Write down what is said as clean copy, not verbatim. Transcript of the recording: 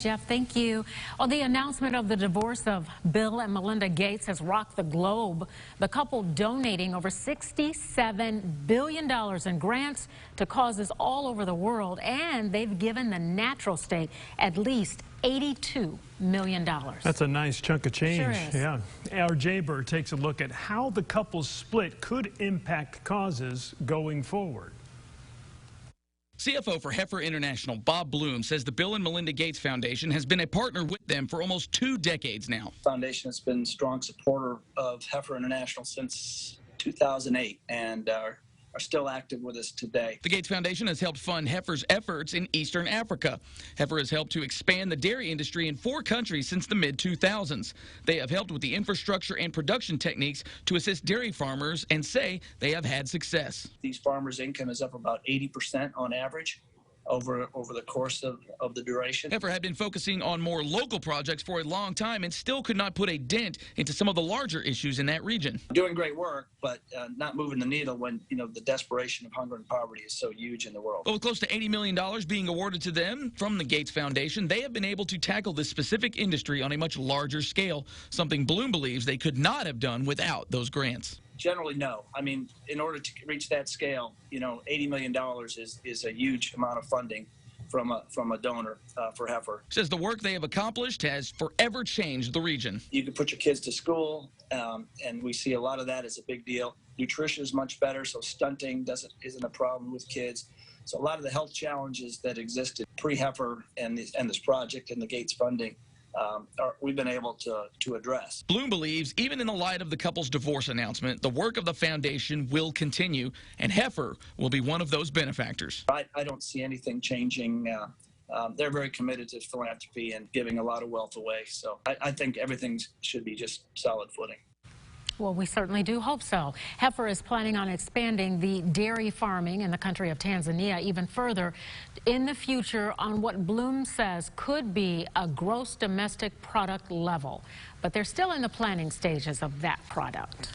Jeff, thank you. Well, the announcement of the divorce of Bill and Melinda Gates has rocked the globe. The couple donating over $67 billion in grants to causes all over the world, and they've given the natural state at least $82 million. That's a nice chunk of change. Sure is. Yeah. Our Jaybird takes a look at how the couple's split could impact causes going forward. CFO for Heifer International, Bob Bloom, says the Bill and Melinda Gates Foundation has been a partner with them for almost 2 decades now. The foundation has been a strong supporter of Heifer International since 2008 and are still active with us today. The Gates Foundation has helped fund Heifer's efforts in Eastern Africa. Heifer has helped to expand the dairy industry in 4 countries since the mid-2000s. They have helped with the infrastructure and production techniques to assist dairy farmers and say they have had success. These farmers' income is up about 80% on average over the course of the duration. Heifer had been focusing on more local projects for a long time and still could not put a dent into some of the larger issues in that region. Doing great work, but not moving the needle when, the desperation of hunger and poverty is so huge in the world. But with close to $80 million being awarded to them from the Gates Foundation, they have been able to tackle this specific industry on a much larger scale, something Bloom believes they could not have done without those grants. Generally, no. I mean, in order to reach that scale, $80 million is a huge amount of funding from a donor for Heifer. Says the work they have accomplished has forever changed the region. You can put your kids to school, and we see a lot of that as a big deal. Nutrition is much better, so stunting isn't a problem with kids. So a lot of the health challenges that existed pre-Heifer and this project and the Gates funding, we've been able to address. Bloom believes even in the light of the couple's divorce announcement, the work of the foundation will continue, and Heifer will be one of those benefactors. I don't see anything changing. They're very committed to philanthropy and giving a lot of wealth away, so I think everything should be just solid footing. Well, we certainly do hope so. Heifer is planning on expanding the dairy farming in the country of Tanzania even further in the future on what Bloom says could be a gross domestic product level. But they're still in the planning stages of that product.